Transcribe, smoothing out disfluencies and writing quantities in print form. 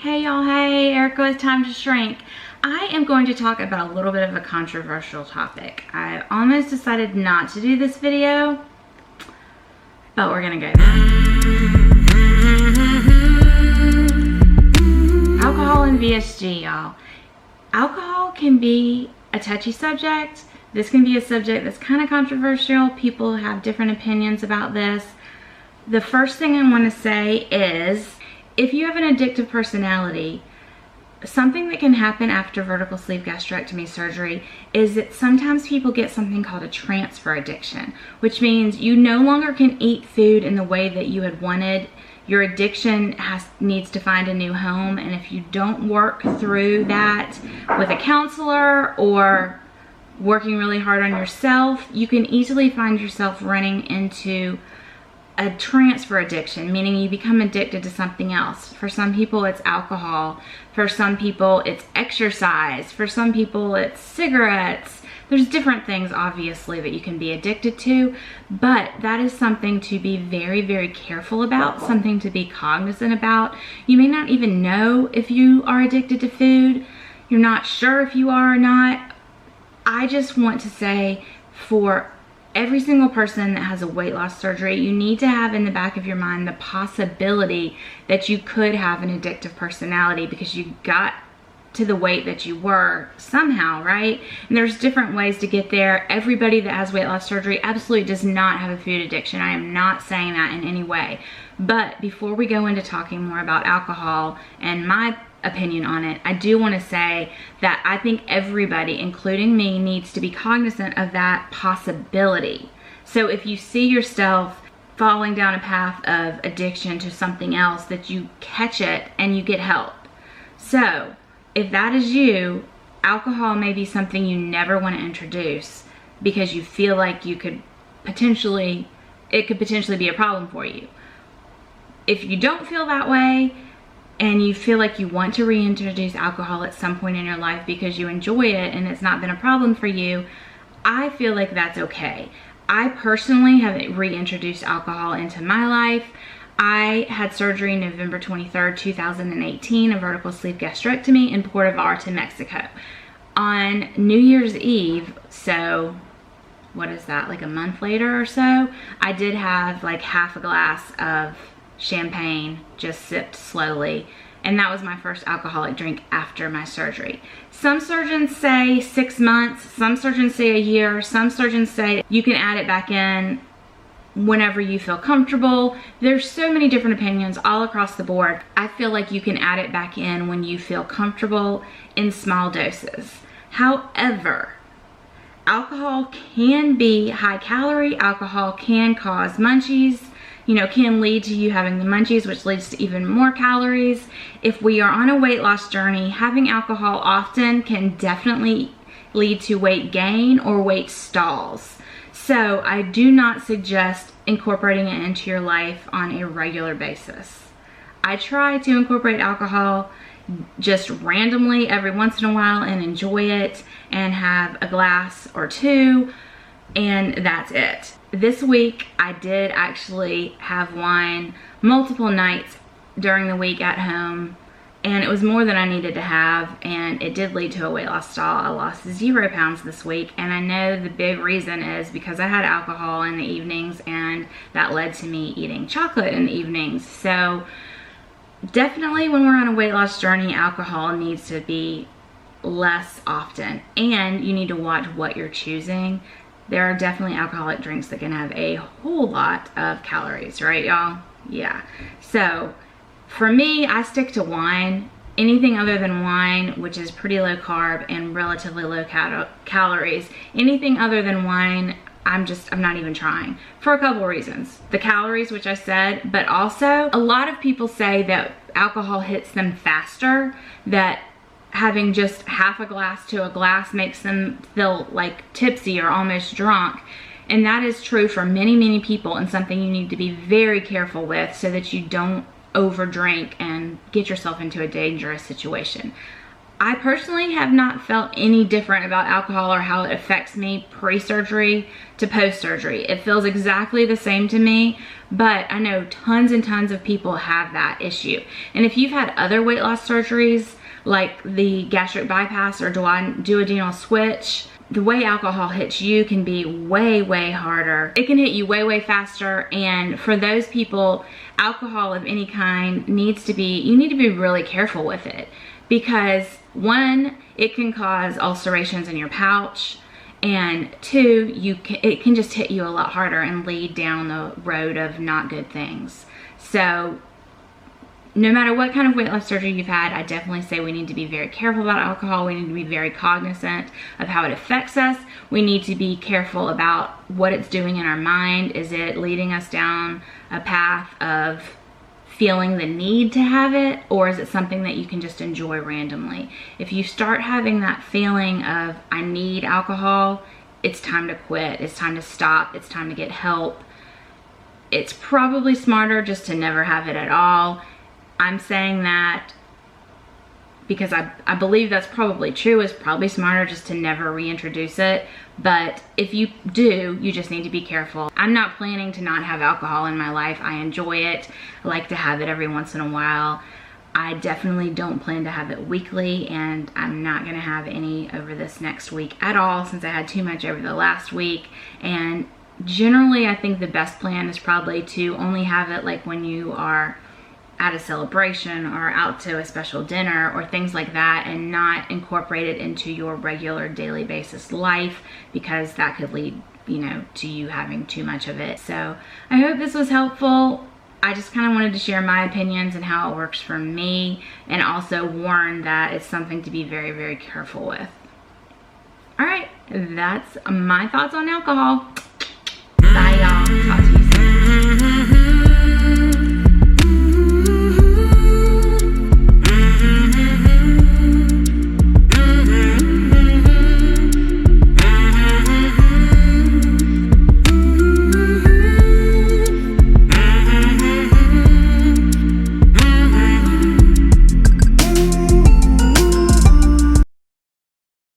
Hey y'all, hey, Erica with Time to Shrink. I am going to talk about a little bit of a controversial topic. I almost decided not to do this video, but we're gonna go there. Alcohol and VSG, y'all. Alcohol can be a touchy subject. This can be a subject that's kind of controversial. People have different opinions about this. The first thing I want to say is, if you have an addictive personality, something that can happen after vertical sleeve gastrectomy surgery is that sometimes people get something called a transfer addiction, which means you no longer can eat food in the way that you had wanted. Your addiction needs to find a new home, and if you don't work through that with a counselor or working really hard on yourself, you can easily find yourself running into a transfer addiction, meaning you become addicted to something else. For some people it's alcohol, for some people it's exercise, for some people it's cigarettes. There's different things obviously that you can be addicted to, but that is something to be very, very careful about, something to be cognizant about. You may not even know if you are addicted to food. You're not sure if you are or not. I just want to say, for every single person that has a weight loss surgery, you need to have in the back of your mind the possibility that you could have an addictive personality because you got to the weight that you were somehow, right? And there's different ways to get there. Everybody that has weight loss surgery absolutely does not have a food addiction. I am not saying that in any way. But before we go into talking more about alcohol and my opinion on it, I do want to say that I think everybody, including me, needs to be cognizant of that possibility. So if you see yourself falling down a path of addiction to something else, that you catch it and you get help. So if that is you, alcohol may be something you never want to introduce because you feel like it could potentially be a problem for you. If you don't feel that way, and you feel like you want to reintroduce alcohol at some point in your life because you enjoy it and it's not been a problem for you, I feel like that's okay. I personally have reintroduced alcohol into my life. I had surgery November 23rd, 2018, a vertical sleeve gastrectomy in Puerto Vallarta, Mexico. On New Year's Eve, so what is that, like a month later or so, I did have like half a glass of champagne, just sipped slowly, and that was my first alcoholic drink after my surgery. Some surgeons say 6 months, some surgeons say a year, some surgeons say you can add it back in whenever you feel comfortable. There's so many different opinions all across the board. I feel like you can add it back in when you feel comfortable in small doses. However, alcohol can be high calorie, alcohol can cause munchies, can lead to you having the munchies, which leads to even more calories. If we are on a weight loss journey, having alcohol often can definitely lead to weight gain or weight stalls. So I do not suggest incorporating it into your life on a regular basis. I try to incorporate alcohol just randomly every once in a while and enjoy it and have a glass or two, and that's it. This week I did actually have wine multiple nights during the week at home, and it was more than I needed to have, and it did lead to a weight loss stall. I lost 0 pounds this week, and I know the big reason is because I had alcohol in the evenings, and that led to me eating chocolate in the evenings. So definitely when we're on a weight loss journey, alcohol needs to be less often, and you need to watch what you're choosing. There are definitely alcoholic drinks that can have a whole lot of calories, right y'all? Yeah. So for me, I stick to wine. Anything other than wine, which is pretty low carb and relatively low calories, anything other than wine, I'm not even trying, for a couple reasons. The calories, which I said, but also a lot of people say that alcohol hits them faster, that having just half a glass to a glass makes them feel like tipsy or almost drunk. And that is true for many, many people, and something you need to be very careful with so that you don't overdrink and get yourself into a dangerous situation. I personally have not felt any different about alcohol or how it affects me pre-surgery to post-surgery. It feels exactly the same to me, but I know tons and tons of people have that issue. And if you've had other weight loss surgeries, like the gastric bypass or duodenal switch, the way alcohol hits you can be way, way harder. It can hit you way, way faster. And for those people, alcohol of any kind you need to be really careful with it. Because one, it can cause ulcerations in your pouch. And two, it can just hit you a lot harder and lead down the road of not good things. So no matter what kind of weight loss surgery you've had, I definitely say we need to be very careful about alcohol. We need to be very cognizant of how it affects us. We need to be careful about what it's doing in our mind. Is it leading us down a path of feeling the need to have it, or is it something that you can just enjoy randomly? If you start having that feeling of, I need alcohol, it's time to quit, it's time to stop, it's time to get help. It's probably smarter just to never have it at all. I'm saying that because I believe that's probably true. It's probably smarter just to never reintroduce it. But if you do, you just need to be careful. I'm not planning to not have alcohol in my life. I enjoy it. I like to have it every once in a while. I definitely don't plan to have it weekly, and I'm not gonna have any over this next week at all, since I had too much over the last week. And generally, I think the best plan is probably to only have it like when you are at a celebration or out to a special dinner or things like that, and not incorporate it into your regular daily basis life, because that could lead, you know, to you having too much of it. So I hope this was helpful. I just kind of wanted to share my opinions and how it works for me, and also warn that it's something to be very, very careful with. All right, that's my thoughts on alcohol. Bye, y'all.